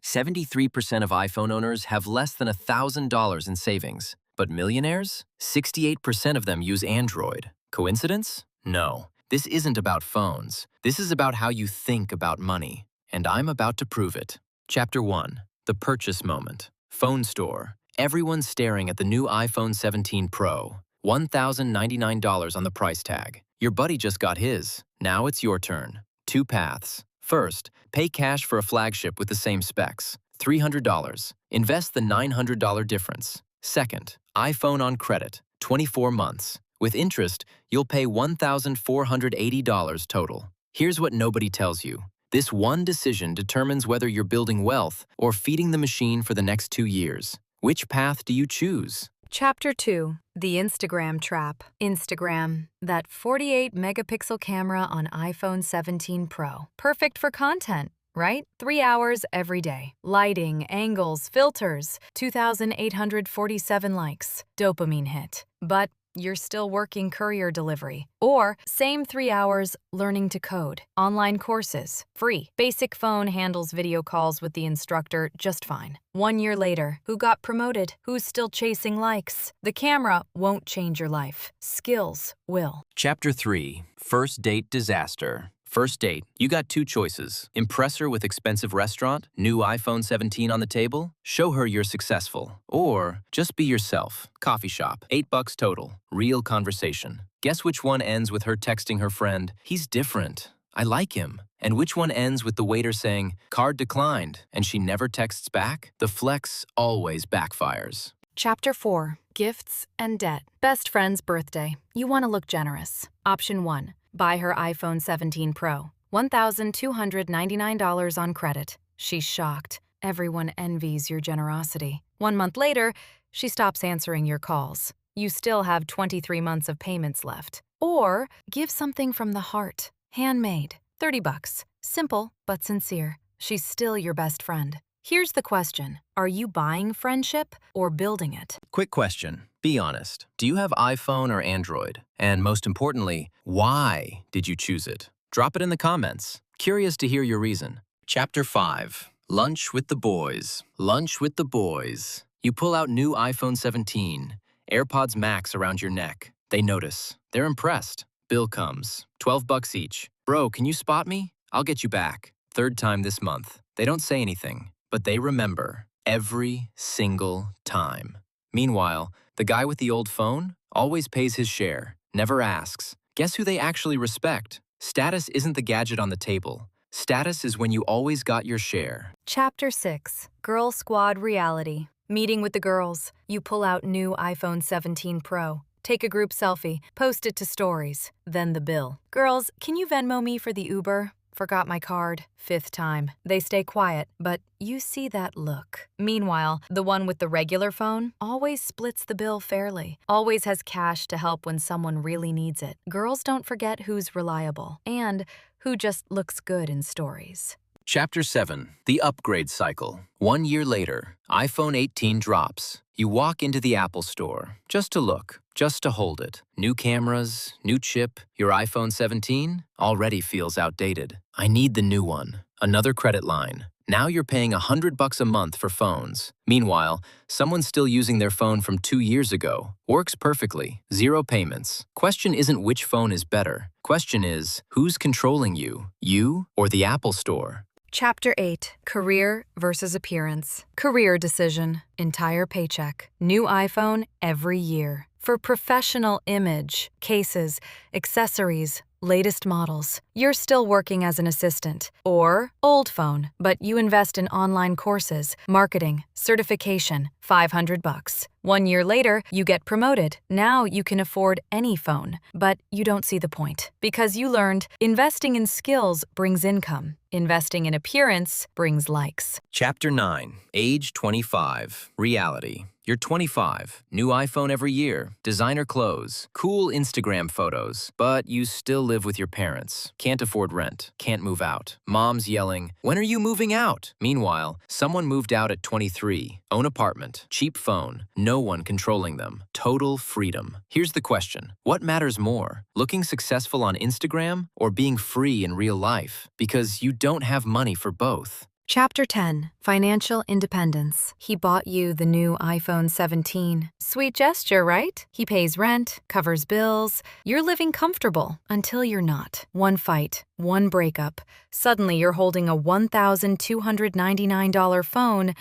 73% of iPhone owners have less than $1,000 in savings. But millionaires? 68% of them use Android. Coincidence? No. This isn't about phones. This is about how you think about money. And I'm about to prove it. Chapter 1. The Purchase Moment. Phone Store. Everyone's staring at the new iPhone 17 Pro. $1,099 on the price tag. Your buddy just got his. Now it's your turn. Two paths. First, pay cash for a flagship with the same specs. $300. Invest the $900 difference. Second, iPhone on credit. 24 months. With interest, you'll pay $1,480 total. Here's what nobody tells you. This one decision determines whether you're building wealth or feeding the machine for the next 2 years. Which path do you choose? Chapter 2. The Instagram Trap. Instagram, that 48-megapixel camera on iPhone 17 Pro. Perfect for content, right? 3 hours every day. Lighting, angles, filters, 2,847 likes. Dopamine hit. But you're still working courier delivery. Or same 3 hours learning to code. Online courses, free. Basic phone handles video calls with the instructor just fine. 1 year later, who got promoted? Who's still chasing likes? The camera won't change your life. Skills will. Chapter 3. First Date Disaster. First date, you got 2 choices. Impress her with expensive restaurant, new iPhone 17 on the table, show her you're successful. Or just be yourself. Coffee shop, $8 total. Real conversation. Guess which one ends with her texting her friend, "He's different. I like him." And which one ends with the waiter saying, "Card declined," and she never texts back? The flex always backfires. Chapter 4. Gifts and Debt. Best friend's birthday. You want to look generous. Option 1. Buy her iPhone 17 Pro. $1,299 on credit. She's shocked. Everyone envies your generosity. 1 month later, she stops answering your calls. You still have 23 months of payments left. Or give something from the heart. Handmade. $30. Simple but sincere. She's still your best friend. Here's the question. Are you buying friendship or building it? Quick question. Be honest. Do you have iPhone or Android? And most importantly, why did you choose it? Drop it in the comments. Curious to hear your reason. Chapter 5. Lunch with the Boys. Lunch with the boys. You pull out new iPhone 17. AirPods Max around your neck. They notice. They're impressed. Bill comes. $12 each. Bro, can you spot me? I'll get you back. Third time this month. They don't say anything, but they remember every single time. Meanwhile, the guy with the old phone always pays his share, never asks. Guess who they actually respect? Status isn't the gadget on the table. Status is when you always got your share. Chapter 6. Girl Squad Reality. Meeting with the girls. You pull out new iPhone 17 Pro. Take a group selfie, post it to stories, then the bill. Girls, can you Venmo me for the Uber? Forgot my card. 5th time. They stay quiet, but you see that look. Meanwhile, the one with the regular phone always splits the bill fairly, always has cash to help when someone really needs it. Girls don't forget who's reliable and who just looks good in stories. Chapter 7. The Upgrade Cycle. 1 year later, iPhone 18 drops. You walk into the Apple Store, just to look, just to hold it. New cameras, new chip, your iPhone 17 already feels outdated. I need the new one. Another credit line. Now you're paying $100 a month for phones. Meanwhile, someone's still using their phone from 2 years ago. Works perfectly. 0 payments. Question isn't which phone is better. Question is, who's controlling you? You or the Apple Store? Chapter 8. Career versus appearance. Career decision. Entire paycheck. New iPhone every year. For professional image, cases, accessories, latest models. You're still working as an assistant. Or old phone, but you invest in online courses, marketing, certification, $500. 1 year later, you get promoted. Now you can afford any phone, but you don't see the point. Because you learned investing in skills brings income. Investing in appearance brings likes. Chapter 9. Age 25. Reality. You're 25. New iPhone every year. Designer clothes. Cool Instagram photos. But you still live with your parents. Can't afford rent. Can't move out. Mom's yelling, "When are you moving out?" Meanwhile, someone moved out at 23. Own apartment. Cheap phone. No one controlling them. Total freedom. Here's the question. What matters more? Looking successful on Instagram or being free in real life? Because you don't have money for both. Chapter 10. Financial Independence. He bought you the new iPhone 17. Sweet gesture, right? He pays rent, covers bills. You're living comfortable until you're not. One fight, one breakup. Suddenly you're holding a $1,299 phone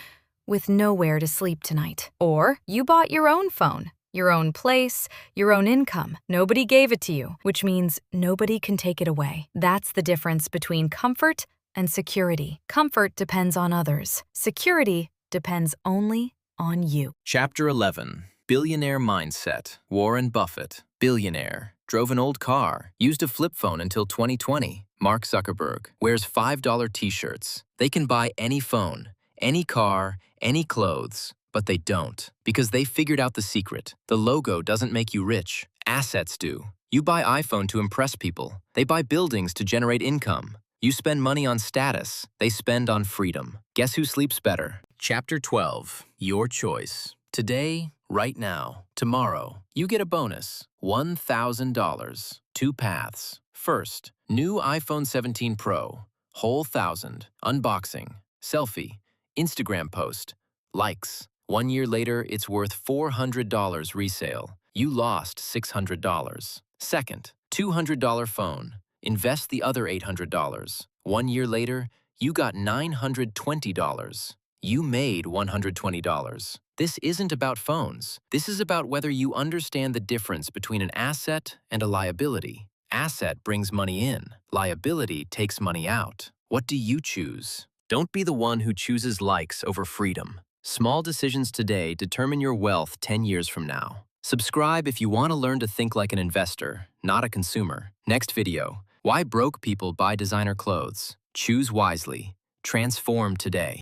with nowhere to sleep tonight. Or you bought your own phone. Your own place, your own income. Nobody gave it to you, which means nobody can take it away. That's the difference between comfort and security. Comfort depends on others. Security depends only on you. Chapter 11. Billionaire Mindset. Warren Buffett, billionaire, drove an old car, used a flip phone until 2020. Mark Zuckerberg wears $5 t-shirts. They can buy any phone, any car, any clothes, but they don't, because they figured out the secret. The logo doesn't make you rich. Assets do. You buy iPhone to impress people. They buy buildings to generate income. You spend money on status. They spend on freedom. Guess who sleeps better? Chapter 12. Your choice. Today, right now, tomorrow, you get a bonus. $1,000. Two paths. First, new iPhone 17 Pro. Whole 1,000. Unboxing. Selfie. Instagram post. Likes. 1 year later, it's worth $400 resale. You lost $600. Second, $200 phone. Invest the other $800. 1 year later, you got $920. You made $120. This isn't about phones. This is about whether you understand the difference between an asset and a liability. Asset brings money in. Liability takes money out. What do you choose? Don't be the one who chooses likes over freedom. Small decisions today determine your wealth 10 years from now. Subscribe if you want to learn to think like an investor, not a consumer. Next video. Why broke people buy designer clothes. Choose wisely. Transform today.